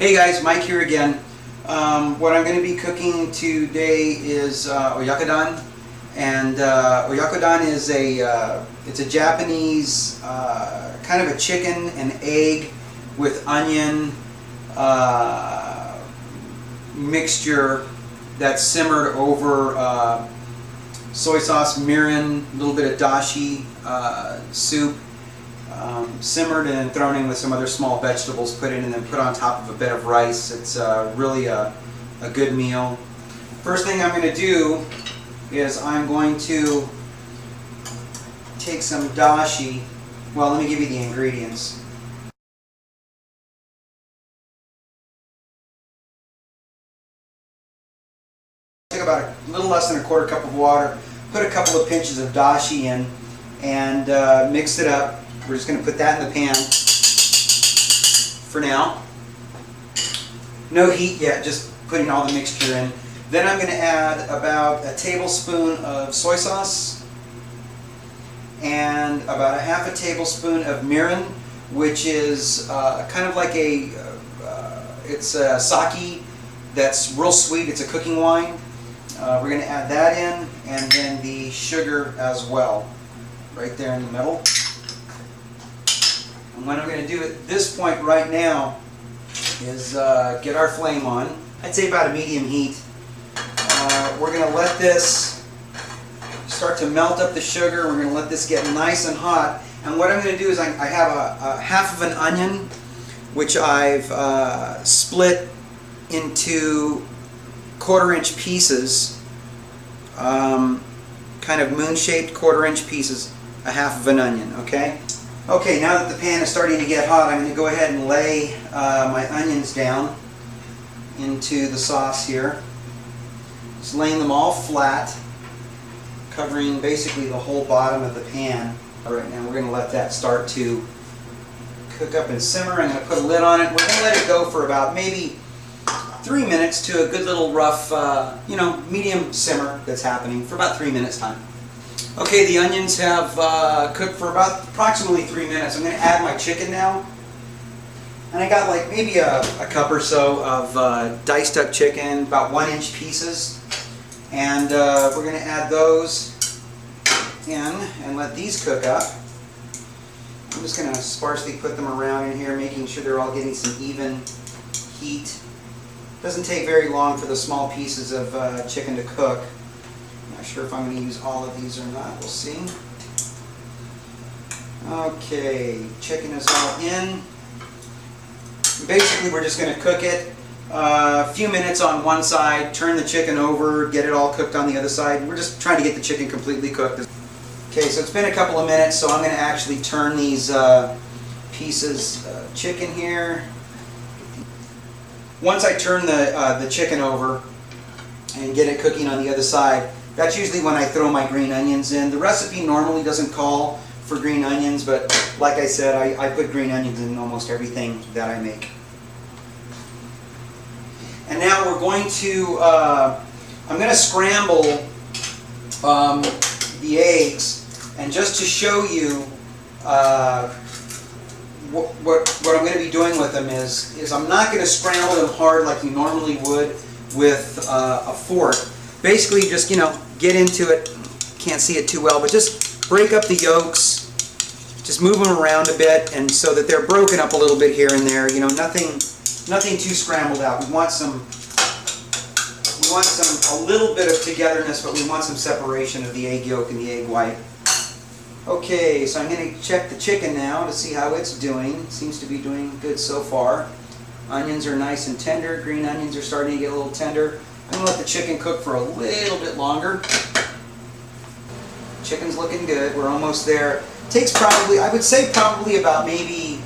Hey guys, Mike here again. What I'm going to be cooking today is Oyakodon, and Oyakodon is it's a Japanese kind of a chicken and egg with onion mixture that's simmered over soy sauce, mirin, a little bit of dashi soup. Simmered and then thrown in with some other small vegetables, put in and then put on top of a bed of rice. It's really a good meal. First thing I'm going to do is I'm going to take some dashi. Well, let me give you the ingredients. Take about a little less than a quarter cup of water, put a couple of pinches of dashi in, and mix it up. We're just going to put that in the pan for now. No heat yet, just putting all the mixture in. Then I'm going to add about a tablespoon of soy sauce and about a half a tablespoon of mirin, which is kind of like it's a sake that's real sweet. It's a cooking wine. We're going to add that in, and then the sugar as well, right there in the middle. And what I'm going to do at this point right now is get our flame on. I'd say about a medium heat. We're going to let this start to melt up the sugar. We're going to let this get nice and hot. And what I'm going to do is I have a half of an onion, which I've split into quarter-inch pieces, kind of moon-shaped quarter-inch pieces, a half of an onion, okay? Okay, now that the pan is starting to get hot, I'm going to go ahead and lay my onions down into the sauce here. Just laying them all flat, covering basically the whole bottom of the pan. All right, now we're going to let that start to cook up and simmer. I'm going to put a lid on it. We're going to let it go for about maybe 3 minutes to a good little rough, medium simmer that's happening for about 3 minutes time. Okay, the onions have cooked for about approximately 3 minutes. I'm going to add my chicken now. And I got like maybe a cup or so of diced up chicken, about 1-inch pieces. And we're going to add those in and let these cook up. I'm just going to sparsely put them around in here, making sure they're all getting some even heat. Doesn't take very long for the small pieces of chicken to cook. Not sure if I'm going to use all of these or not. We'll see. Okay, chicken is all in. Basically, we're just going to cook it a few minutes on one side, turn the chicken over, get it all cooked on the other side. We're just trying to get the chicken completely cooked. Okay, so it's been a couple of minutes, so I'm going to actually turn these pieces of chicken here. Once I turn the chicken over and get it cooking on the other side, that's usually when I throw my green onions in. The recipe normally doesn't call for green onions, but like I said, I put green onions in almost everything that I make. And now we're going to, I'm going to scramble the eggs, and just to show you what I'm going to be doing with them is I'm not going to scramble them hard like you normally would with a fork. Basically, just get into it. Can't see it too well, but just break up the yolks. Just move them around a bit, and so that they're broken up a little bit here and there. Nothing too scrambled out. We want a little bit of togetherness, but we want some separation of the egg yolk and the egg white. Okay, so I'm going to check the chicken now to see how it's doing. Seems to be doing good so far. Onions are nice and tender. Green onions are starting to get a little tender. I'm going to let the chicken cook for a little bit longer. Chicken's looking good. We're almost there. Takes probably, I would say probably about maybe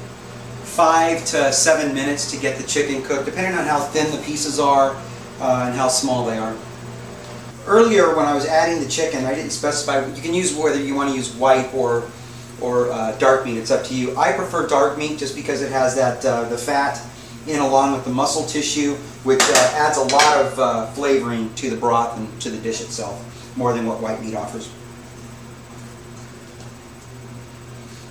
5 to 7 minutes to get the chicken cooked, depending on how thin the pieces are and how small they are. Earlier when I was adding the chicken, I didn't specify. You can use whether you want to use white or dark meat. It's up to you. I prefer dark meat just because it has that the fat in along with the muscle tissue, which adds a lot of flavoring to the broth and to the dish itself, more than what white meat offers.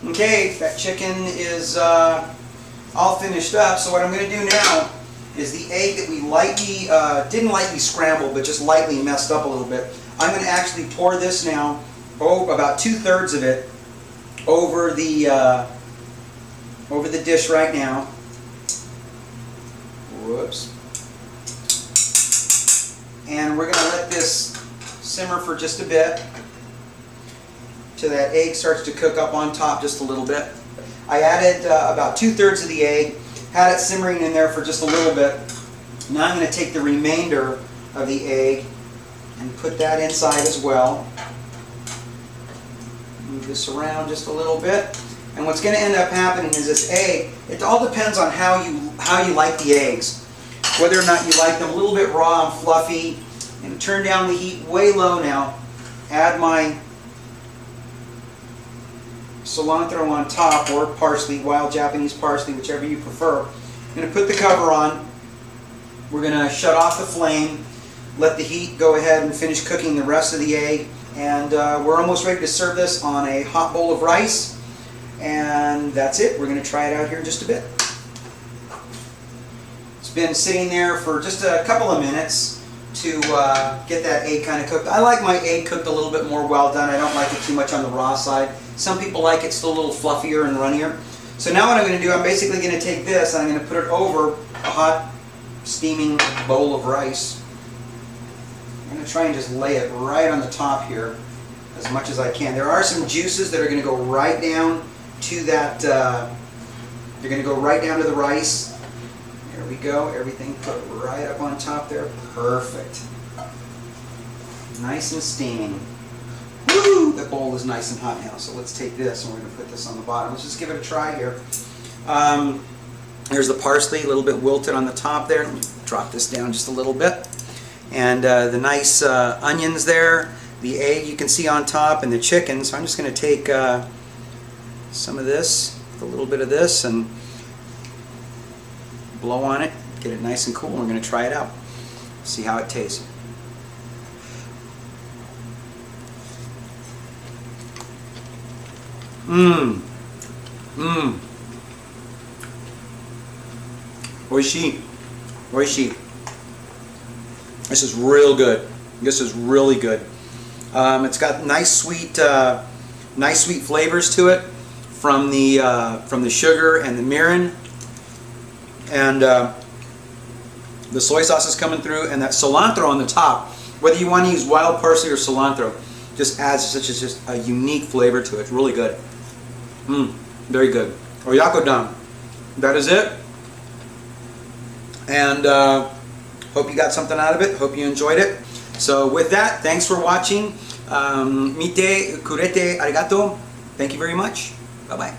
Okay, that chicken is all finished up, so what I'm going to do now is the egg that we lightly, didn't lightly scramble, but just lightly messed up a little bit. I'm going to actually pour this now, about 2/3 of it, over the dish right now. Whoops. And we're going to let this simmer for just a bit till that egg starts to cook up on top just a little bit. I added about 2/3 of the egg, had it simmering in there for just a little bit. Now I'm going to take the remainder of the egg and put that inside as well. Move this around just a little bit. And what's going to end up happening is this egg, it all depends on how you like the eggs. Whether or not you like them a little bit raw and fluffy. I'm going to turn down the heat way low now. Add my cilantro on top, or parsley, wild Japanese parsley, whichever you prefer. I'm going to put the cover on. We're going to shut off the flame, let the heat go ahead and finish cooking the rest of the egg, and we're almost ready to serve this on a hot bowl of rice, and that's it. We're going to try it out here in just a bit. It's been sitting there for just a couple of minutes to get that egg kind of cooked. I like my egg cooked a little bit more well done. I don't like it too much on the raw side. Some people like it still a little fluffier and runnier. So now what I'm going to do, I'm basically going to take this and I'm going to put it over a hot steaming bowl of rice. I'm going to try and just lay it right on the top here as much as I can. There are some juices that are going to go right down to that, they're going to go right down to the rice. There we go, everything put right up on top there. Perfect. Nice and steaming. Woo! The bowl is nice and hot now, so let's take this and we're going to put this on the bottom. Let's just give it a try here. Here's the parsley, a little bit wilted on the top there. Let me drop this down just a little bit. And the nice onions there, the egg you can see on top, and the chicken. So I'm just going to take some of this, a little bit of this, and blow on it, get it nice and cool, and we're going to try it out. See how it tastes. Mmm. Mmm. Oishii. Oishii. This is real good. This is really good. It's got nice sweet flavors to it from the sugar and the mirin, and the soy sauce is coming through, and that cilantro on the top. Whether you want to use wild parsley or cilantro, just adds just a unique flavor to it. It's really good. Very good. Oyakodon. That is it. And hope you got something out of it. Hope you enjoyed it. So with that, thanks for watching. Mite, kurete, arigato. Thank you very much. Bye-bye.